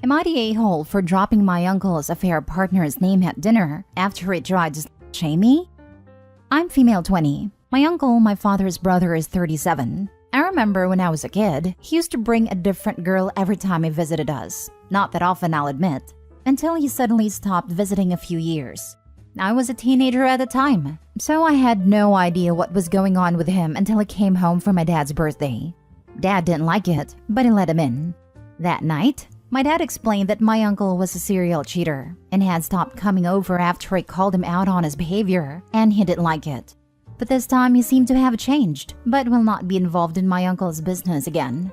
Am I the a-hole for dropping my uncle's affair partner's name at dinner after he tried to shame me? I'm female 20. My uncle, my father's brother, is 37. I remember when I was a kid, he used to bring a different girl every time he visited us. Not that often, I'll admit. Until he suddenly stopped visiting a few years. I was a teenager at the time, so I had no idea what was going on with him until he came home for my dad's birthday. Dad didn't like it, but he let him in. That night, my dad explained that my uncle was a serial cheater and had stopped coming over after I called him out on his behavior, and he didn't like it. But this time he seemed to have changed, but will not be involved in my uncle's business again.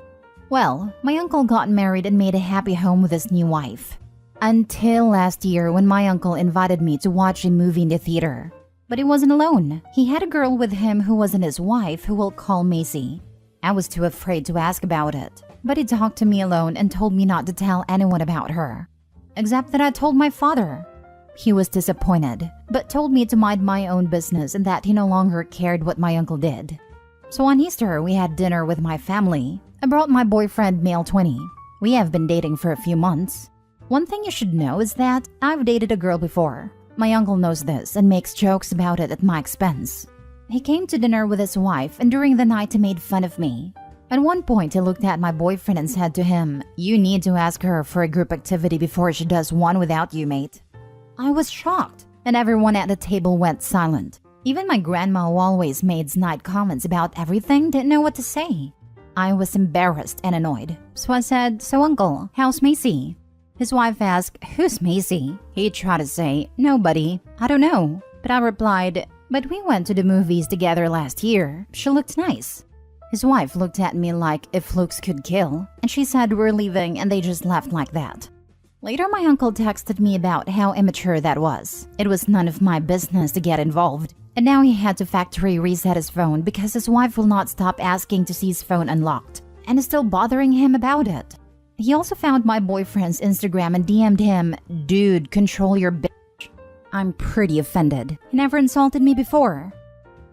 Well, my uncle got married and made a happy home with his new wife. Until last year when my uncle invited me to watch a movie in the theater. But he wasn't alone. He had a girl with him who wasn't his wife, who we'll call Macy. I was too afraid to ask about it, but he talked to me alone and told me not to tell anyone about her. Except that I told my father. He was disappointed, but told me to mind my own business and that he no longer cared what my uncle did. So on Easter, we had dinner with my family. I brought my boyfriend, male 20. We have been dating for a few months. One thing you should know is that I've dated a girl before. My uncle knows this and makes jokes about it at my expense. He came to dinner with his wife, and during the night he made fun of me. At one point, he looked at my boyfriend and said to him, "You need to ask her for a group activity before she does one without you, mate." I was shocked, and everyone at the table went silent. Even my grandma, who always made snide comments about everything, didn't know what to say. I was embarrassed and annoyed, so I said, "So uncle, how's Macy?" His wife asked, "Who's Macy?" He tried to say, "Nobody, I don't know." But I replied, "But we went to the movies together last year. She looked nice." His wife looked at me like if looks could kill, and she said we're leaving, and they just left like that. Later, my uncle texted me about how immature that was. It was none of my business to get involved, and now he had to factory reset his phone because his wife will not stop asking to see his phone unlocked, and is still bothering him about it. He also found my boyfriend's Instagram and DM'd him, "Dude, control your bitch." I'm pretty offended. He never insulted me before.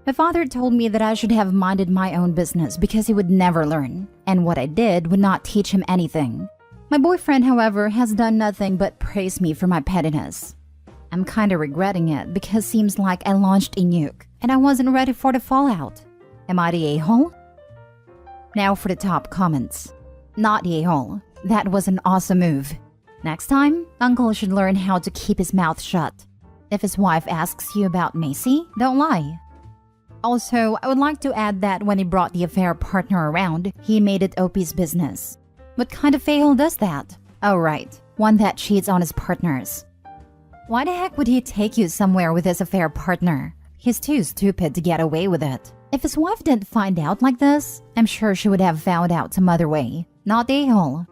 My father told me that I should have minded my own business because he would never learn, and what I did would not teach him anything. My boyfriend, however, has done nothing but praise me for my pettiness. I'm kinda regretting it because seems like I launched a nuke, and I wasn't ready for the fallout. Am I the a-hole? Now for the top comments. Not the a-hole. That was an awesome move. Next time, uncle should learn how to keep his mouth shut. If his wife asks you about Macy, don't lie. Also, I would like to add that when he brought the affair partner around, he made it OP's business. What kind of a-hole does that? Oh right, one that cheats on his partners. Why the heck would he take you somewhere with his affair partner? He's too stupid to get away with it. If his wife didn't find out like this, I'm sure she would have found out some other way. Not the a-hole.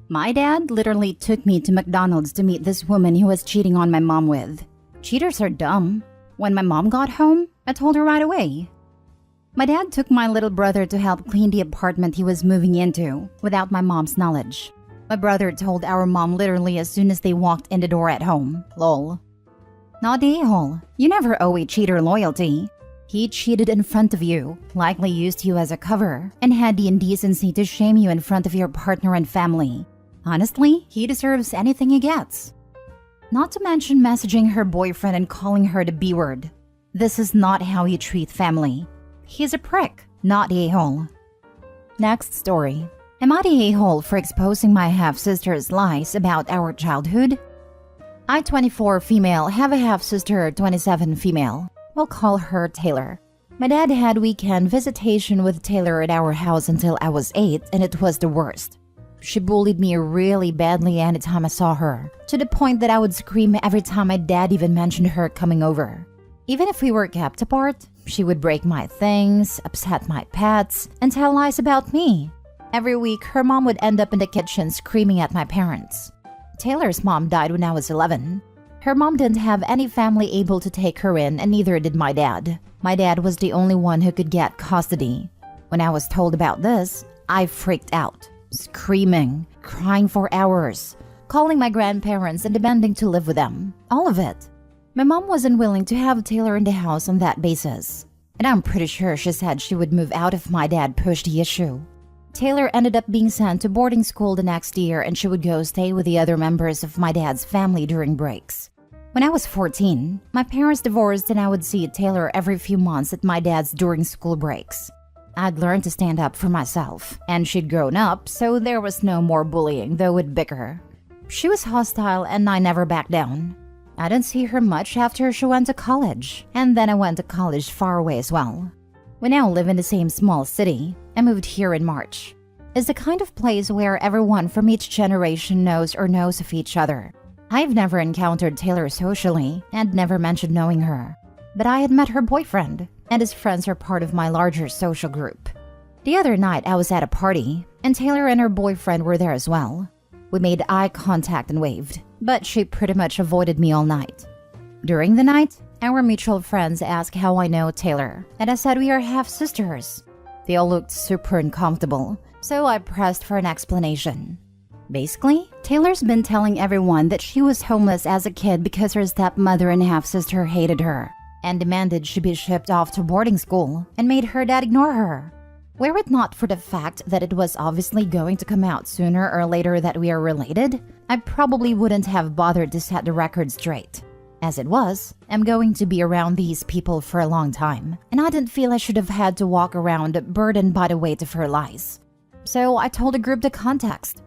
My dad literally took me to McDonald's to meet this woman he was cheating on my mom with. Cheaters are dumb. When my mom got home, I told her right away. My dad took my little brother to help clean the apartment he was moving into, without my mom's knowledge. My brother told our mom literally as soon as they walked in the door at home. Lol. Not the a-hole. You never owe a cheater loyalty. He cheated in front of you, likely used you as a cover, and had the indecency to shame you in front of your partner and family. Honestly, he deserves anything he gets. Not to mention messaging her boyfriend and calling her the B-word. This is not how you treat family. He's a prick, not the a-hole. Next story. Am I the a-hole for exposing my half-sister's lies about our childhood? I, 24 female, have a half-sister, 27 female. We'll call her Taylor. My dad had weekend visitation with Taylor at our house until I was 8, and it was the worst. She bullied me really badly anytime I saw her, to the point that I would scream every time my dad even mentioned her coming over. Even if we were kept apart, she would break my things, upset my pets, and tell lies about me. Every week, her mom would end up in the kitchen screaming at my parents. Taylor's mom died when I was 11. Her mom didn't have any family able to take her in, and neither did my dad. My dad was the only one who could get custody. When I was told about this, I freaked out, screaming, crying for hours, calling my grandparents and demanding to live with them. All of it. My mom wasn't willing to have Taylor in the house on that basis, and I'm pretty sure she said she would move out if my dad pushed the issue. Taylor ended up being sent to boarding school the next year, and she would go stay with the other members of my dad's family during breaks. When I was 14, my parents divorced and I would see Taylor every few months at my dad's during school breaks. I'd learned to stand up for myself, and she'd grown up, so there was no more bullying, though we'd bicker. She was hostile and I never backed down. I didn't see her much after she went to college, and then I went to college far away as well. We now live in the same small city. I moved here in March. It's the kind of place where everyone from each generation knows of each other. I've never encountered Taylor socially and never mentioned knowing her, but I had met her boyfriend, and his friends are part of my larger social group. The other night I was at a party, and Taylor and her boyfriend were there as well. We made eye contact and waved, but she pretty much avoided me all night. During the night, our mutual friends asked how I know Taylor, and I said we are half-sisters. They all looked super uncomfortable, so I pressed for an explanation. Basically, Taylor's been telling everyone that she was homeless as a kid because her stepmother and half-sister hated her and demanded she be shipped off to boarding school and made her dad ignore her. Were it not for the fact that it was obviously going to come out sooner or later that we are related, I probably wouldn't have bothered to set the record straight. As it was, I'm going to be around these people for a long time, and I didn't feel I should have had to walk around burdened by the weight of her lies. So I told the group the context.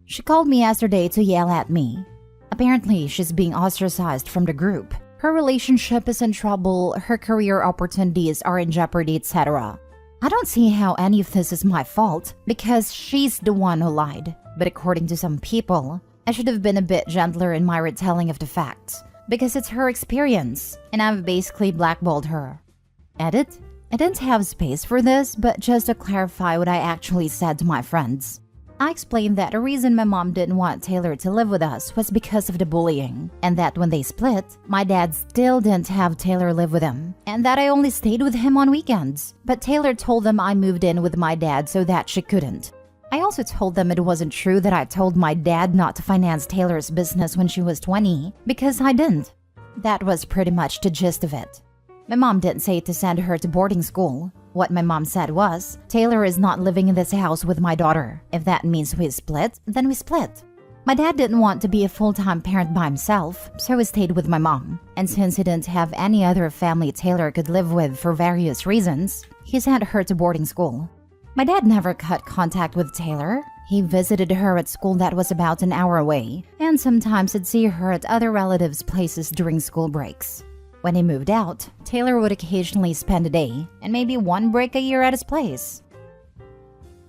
She called me yesterday to yell at me. Apparently, she's being ostracized from the group. Her relationship is in trouble, her career opportunities are in jeopardy, etc. I don't see how any of this is my fault, because she's the one who lied. But according to some people, I should have been a bit gentler in my retelling of the facts, because it's her experience, and I've basically blackballed her. Edit: I didn't have space for this, but just to clarify what I actually said to my friends. I explained that the reason my mom didn't want Taylor to live with us was because of the bullying, and that when they split, my dad still didn't have Taylor live with him, and that I only stayed with him on weekends. But Taylor told them I moved in with my dad so that she couldn't. I also told them it wasn't true that I told my dad not to finance Taylor's business when she was 20, because I didn't. That was pretty much the gist of it. My mom didn't say to send her to boarding school. What my mom said was, Taylor is not living in this house with my daughter. If that means we split, then we split. My dad didn't want to be a full-time parent by himself, so he stayed with my mom. And since he didn't have any other family Taylor could live with for various reasons, he sent her to boarding school. My dad never cut contact with Taylor. He visited her at school that was about an hour away, and sometimes he'd see her at other relatives' places during school breaks. When he moved out, Taylor would occasionally spend a day, and maybe one break a year at his place.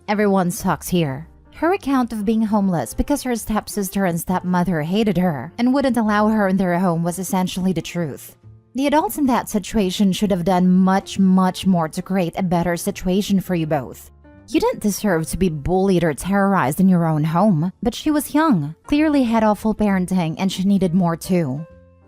Everyone sucks here. Her account of being homeless because her stepsister and stepmother hated her and wouldn't allow her in their home was essentially the truth. The adults in that situation should have done much more to create a better situation for you both. You didn't deserve to be bullied or terrorized in your own home, but she was young, clearly had awful parenting, and she needed more too.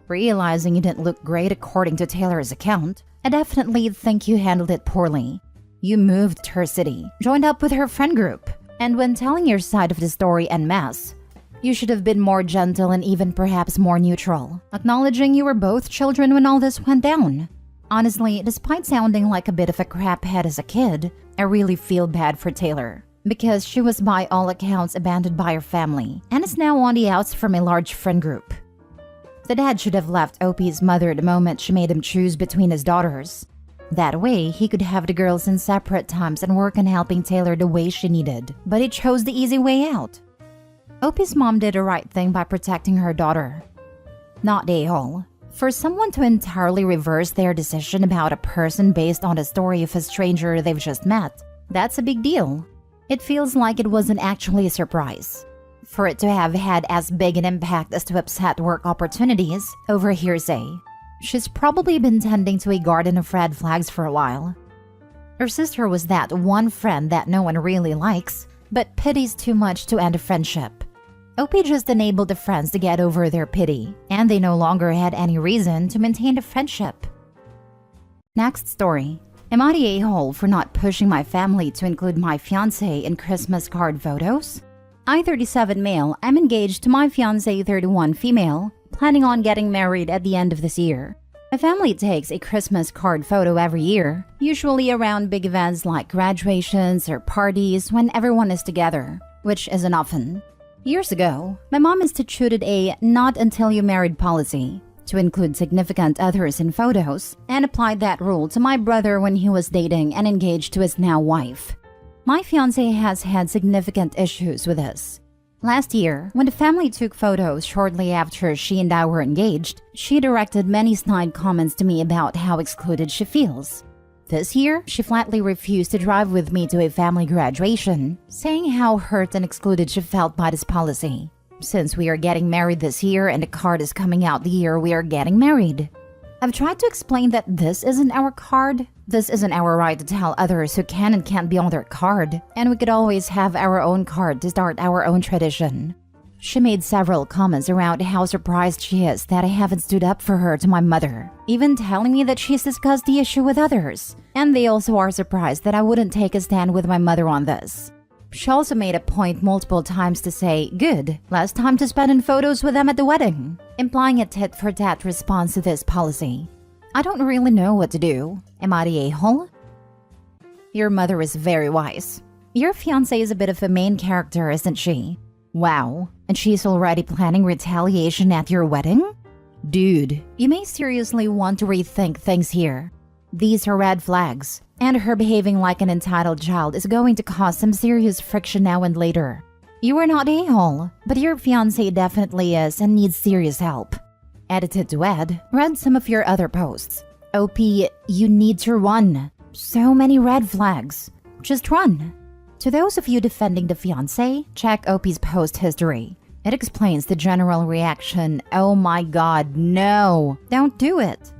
Realizing you didn't look great according to Taylor's account, I definitely think you handled it poorly. You moved to her city, joined up with her friend group, and when telling your side of the story en masse, you should have been more gentle and even perhaps more neutral, acknowledging you were both children when all this went down. Honestly, despite sounding like a bit of a craphead as a kid, I really feel bad for Taylor, because she was by all accounts abandoned by her family, and is now on the outs from a large friend group. The dad should have left Opie's mother the moment she made him choose between his daughters. That way, he could have the girls in separate times and work on helping Taylor the way she needed, but he chose the easy way out. Opie's mom did the right thing by protecting her daughter. Not the a-hole. For someone to entirely reverse their decision about a person based on the story of a stranger they've just met, that's a big deal. It feels like it wasn't actually a surprise. For it to have had as big an impact as to upset work opportunities over hearsay. She's probably been tending to a garden of red flags for a while. Her sister was that one friend that no one really likes, but pities too much to end a friendship. Opie just enabled the friends to get over their pity, and they no longer had any reason to maintain the friendship. Next story. Am I the a-hole for not pushing my family to include my fiancé in Christmas card photos? I, 37 male, am engaged to my fiancé, 31 female, planning on getting married at the end of this year. My family takes a Christmas card photo every year, usually around big events like graduations or parties when everyone is together, which isn't often. Years ago, my mom instituted a not until you married policy to include significant others in photos and applied that rule to my brother when he was dating and engaged to his now wife. My fiancé has had significant issues with this. Last year, when the family took photos shortly after she and I were engaged, she directed many snide comments to me about how excluded she feels. This year, she flatly refused to drive with me to a family graduation, saying how hurt and excluded she felt by this policy. Since we are getting married this year and the card is coming out the year we are getting married. I've tried to explain that this isn't our card. This isn't our right to tell others who can and can't be on their card, and we could always have our own card to start our own tradition. She made several comments around how surprised she is that I haven't stood up for her to my mother, even telling me that she's discussed the issue with others, and they also are surprised that I wouldn't take a stand with my mother on this. She also made a point multiple times to say, "Good, less time to spend in photos with them at the wedding," implying a tit-for-tat response to this policy. I don't really know what to do. Am I the a-hole? Your mother is very wise. Your fiancé is a bit of a main character, isn't she? Wow, and she's already planning retaliation at your wedding? Dude, you may seriously want to rethink things here. These are red flags, and her behaving like an entitled child is going to cause some serious friction now and later. You are not a-hole, but your fiancé definitely is and needs serious help. Edited to Ed, read some of your other posts. OP, you need to run. So many red flags. Just run. To those of you defending the fiancé, check OP's post history. It explains the general reaction, "Oh my god, no, don't do it."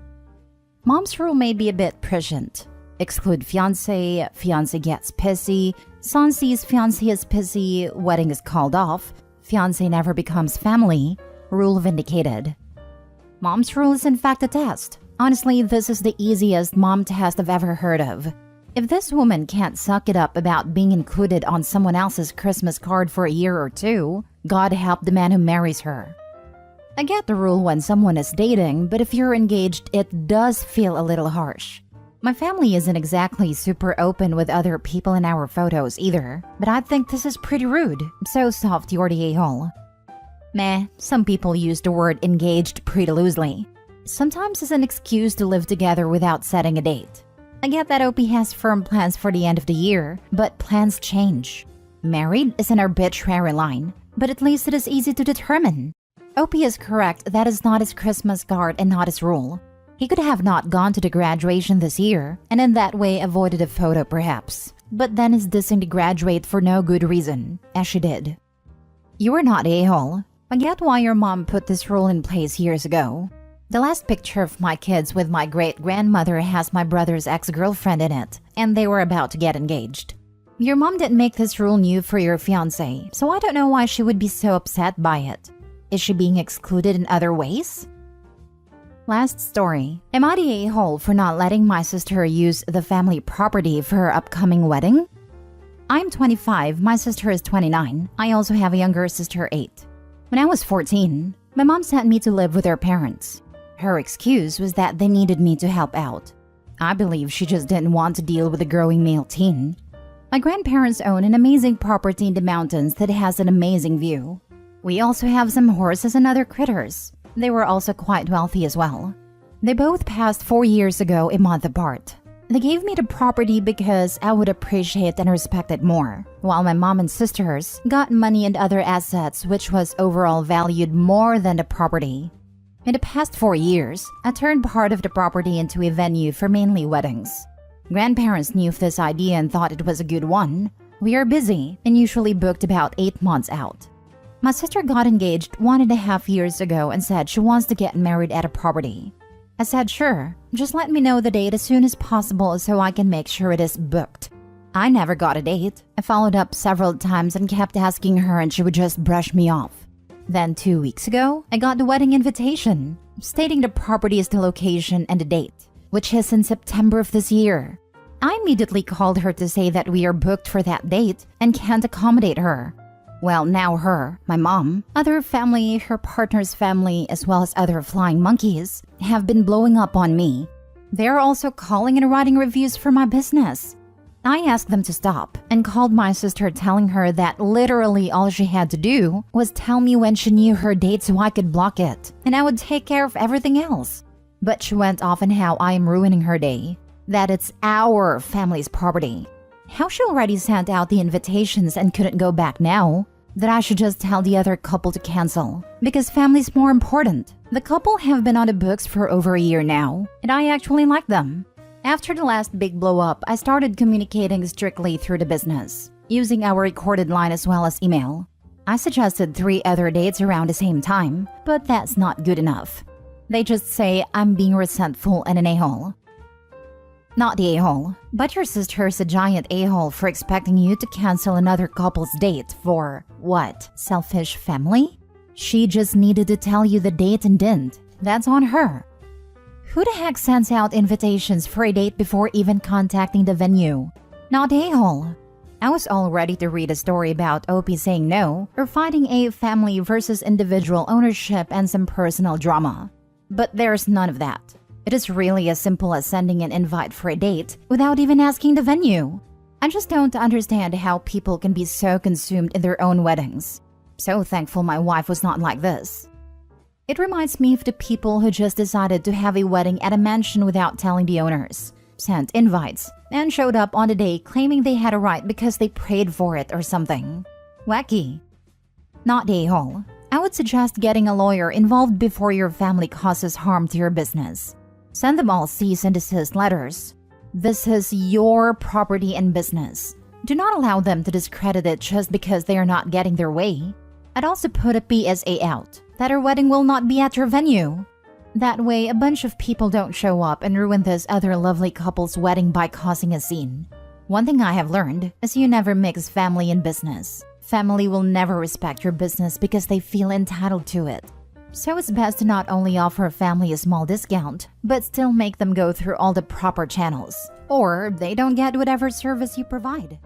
Mom's rule may be a bit prescient. Exclude fiancé, fiancé gets pissy, son sees fiancé is pissy, wedding is called off, fiancé never becomes family, rule vindicated. Mom's rule is in fact a test. Honestly, this is the easiest mom test I've ever heard of. If this woman can't suck it up about being included on someone else's Christmas card for a year or two, God help the man who marries her. I get the rule when someone is dating, but if you're engaged, it does feel a little harsh. My family isn't exactly super open with other people in our photos either, but I think this is pretty rude, so soft you're the a-hole. Meh, some people use the word engaged pretty loosely. Sometimes it's an excuse to live together without setting a date. I get that OP has firm plans for the end of the year, but plans change. Married is an arbitrary line, but at least it is easy to determine. OP is correct that is not his Christmas card and not his rule. He could have not gone to the graduation this year, and in that way avoided a photo perhaps, but then is dissing to graduate for no good reason, as she did. You are not a-hole. I get why your mom put this rule in place years ago. The last picture of my kids with my great-grandmother has my brother's ex-girlfriend in it, and they were about to get engaged. Your mom didn't make this rule new for your fiancé, so I don't know why she would be so upset by it. Is she being excluded in other ways? Last story. Am I the a-hole for not letting my sister use the family property for her upcoming wedding? I'm 25, my sister is 29. I also have a younger sister, 8. When I was 14, my mom sent me to live with her parents. Her excuse was that they needed me to help out. I believe she just didn't want to deal with a growing male teen. My grandparents own an amazing property in the mountains that has an amazing view. We also have some horses and other critters. They were also quite wealthy as well. They both passed 4 years ago, a month apart. They gave me the property because I would appreciate and respect it more, while my mom and sisters got money and other assets which was overall valued more than the property. In the past 4 years, I turned part of the property into a venue for mainly weddings. Grandparents knew of this idea and thought it was a good one. We are busy and usually booked about 8 months out. My sister got engaged 1.5 years ago and said she wants to get married at a property. I said sure, just let me know the date as soon as possible so I can make sure it is booked. I never got a date. I followed up several times and kept asking her and she would just brush me off. Then 2 weeks ago, I got the wedding invitation, stating the property is the location and the date, which is in September of this year. I immediately called her to say that we are booked for that date and can't accommodate her. Well, now her, my mom, other family, her partner's family, as well as other flying monkeys, have been blowing up on me. They're also calling and writing reviews for my business. I asked them to stop and called my sister, telling her that literally all she had to do was tell me when she knew her date so I could block it, and I would take care of everything else. But she went off on how I am ruining her day, that it's our family's property, how she already sent out the invitations and couldn't go back now, that I should just tell the other couple to cancel because family's more important. The couple have been on the books for over a year now, and I actually like them. After the last big blow up, I started communicating strictly through the business, using our recorded line as well as email. I suggested 3 other dates around the same time, but that's not good enough. They just say I'm being resentful and an a-hole. Not the a-hole, but your sister's a giant a-hole for expecting you to cancel another couple's date for, what, selfish family? She just needed to tell you the date and didn't. That's on her. Who the heck sends out invitations for a date before even contacting the venue? Not a-hole. I was all ready to read a story about OP saying no or fighting a family versus individual ownership and some personal drama. But there's none of that. It is really as simple as sending an invite for a date without even asking the venue. I just don't understand how people can be so consumed in their own weddings. So thankful my wife was not like this. It reminds me of the people who just decided to have a wedding at a mansion without telling the owners, sent invites, and showed up on the day claiming they had a right because they prayed for it or something. Wacky. Not the a-hole. I would suggest getting a lawyer involved before your family causes harm to your business. Send them all cease and desist letters. This is your property and business. Do not allow them to discredit it just because they are not getting their way. I'd also put a PSA out that our wedding will not be at your venue. That way, a bunch of people don't show up and ruin this other lovely couple's wedding by causing a scene. One thing I have learned is you never mix family and business. Family will never respect your business because they feel entitled to it. So it's best to not only offer family a small discount, but still make them go through all the proper channels, or they don't get whatever service you provide.